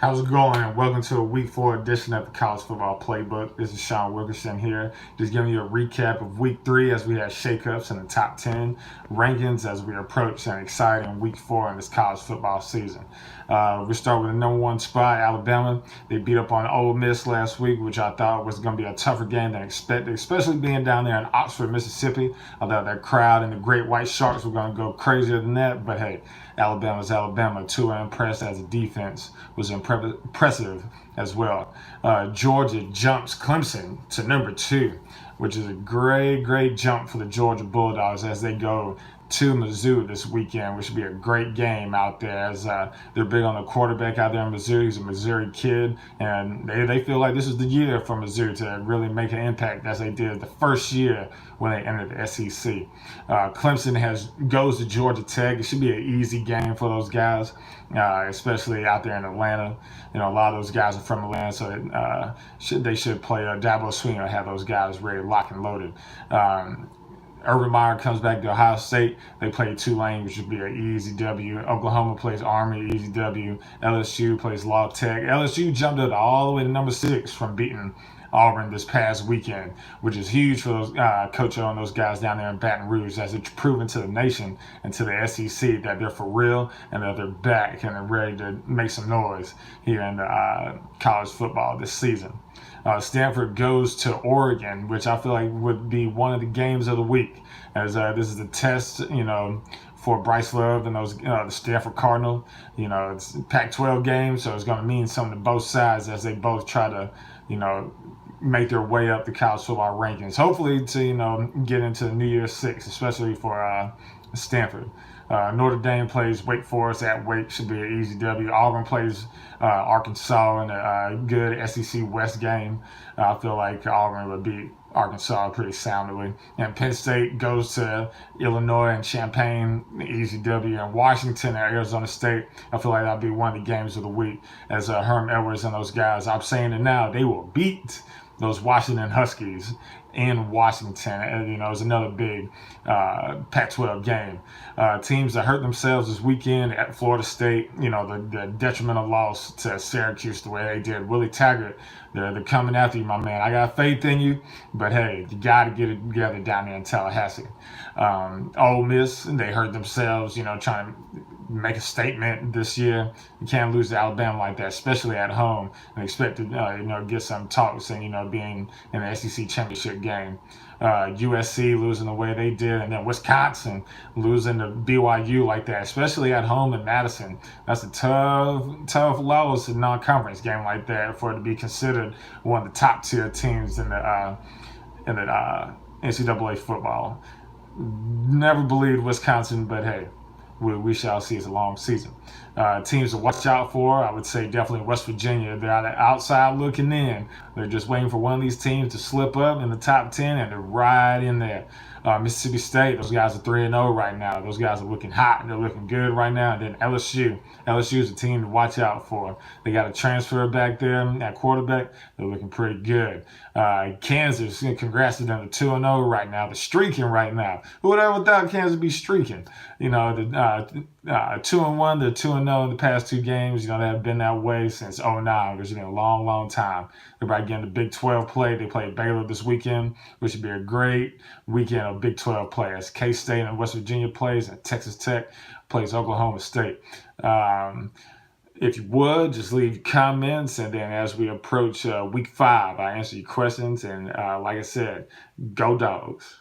How's it going? And welcome to a week 4 edition of the College Football Playbook. This is Sean Wilkerson here, just giving you a recap of week 3 as we had shakeups in the top 10 rankings as we approach an exciting week 4 in this college football season. We start with the number 1 spot, Alabama. They beat up on Ole Miss last week, which I thought was going to be a tougher game than expected, especially being down there in Oxford, Mississippi. I thought that crowd and the Great White Sharks were going to go crazier than that, but hey, Alabama's Alabama. Tua impressed as a defense was impressive as well. Georgia jumps Clemson to number 2, which is a great jump for the Georgia Bulldogs as they go to Mizzou this weekend, which should be a great game out there as they're big on the quarterback out there in Mizzou. He's a Missouri kid, and they feel like this is the year for Mizzou to really make an impact as they did the first year when they entered the SEC. Clemson goes to Georgia Tech. It should be an easy game for those guys, especially out there in Atlanta. You know, a lot of those guys are from Atlanta, so they should play Dabo Swinney, have those guys ready, locked and loaded. Urban Meyer comes back to Ohio State. They play Tulane, which would be an easy W. Oklahoma plays Army, easy W. LSU plays La Tech. LSU jumped up all the way to number 6 from beating Auburn this past weekend, which is huge for those Coach O and those guys down there in Baton Rouge, as it's proven to the nation and to the SEC that they're for real and that they're back and they're ready to make some noise here in college football this season. Stanford goes to Oregon, which I feel like would be one of the games of the week, as this is a test, for Bryce Love and those the Stanford Cardinal. It's a Pac-12 game, so it's going to mean something to both sides as they both try to, make their way up the college football rankings. Hopefully to, get into New Year's 6, especially for Stanford. Notre Dame plays Wake Forest at Wake, should be an easy W. Auburn plays Arkansas in a good SEC West game. I feel like Auburn would beat Arkansas pretty soundly. And Penn State goes to Illinois and Champaign, easy W. And Washington at Arizona State, I feel like that'll be one of the games of the week, as Herm Edwards and those guys, I'm saying it now, they will beat those Washington Huskies in Washington. And, it's another big Pac-12 game. Teams that hurt themselves this weekend at Florida State, the detrimental loss to Syracuse the way they did. Willie Taggart, they're coming after you, my man. I got faith in you, but hey, you got to get it together down there in Tallahassee. Ole Miss, they hurt themselves, trying to make a statement this year. You can't lose to Alabama like that, especially at home, and expect to get some talks and being in the SEC championship game. USC losing the way they did, and then Wisconsin losing to BYU like that, especially at home in Madison. That's a tough loss in non-conference game like that for it to be considered one of the top tier teams in the NCAA football. Never believed Wisconsin, but hey, we shall see. It's a long season. Teams to watch out for, I would say definitely West Virginia. They're on the outside looking in. They're just waiting for one of these teams to slip up in the top 10 and they're right in there. Mississippi State, those guys are 3-0 right now. Those guys are looking hot and they're looking good right now. And then LSU is a team to watch out for. They got a transfer back there at quarterback. They're looking pretty good. Kansas, congrats to them. They're 2-0 right now. They're streaking right now. Who would ever thought Kansas would be streaking? The 2-1, they're 2-0 in the past 2 games. They have been that way since 2009, which has been a long time. They're about getting the Big 12 play. They play Baylor this weekend, which should be a great weekend of Big 12 play, as K-State and West Virginia plays, and Texas Tech plays Oklahoma State. If you would, just leave comments, and then as we approach week 5, I answer your questions. And like I said, go Dogs.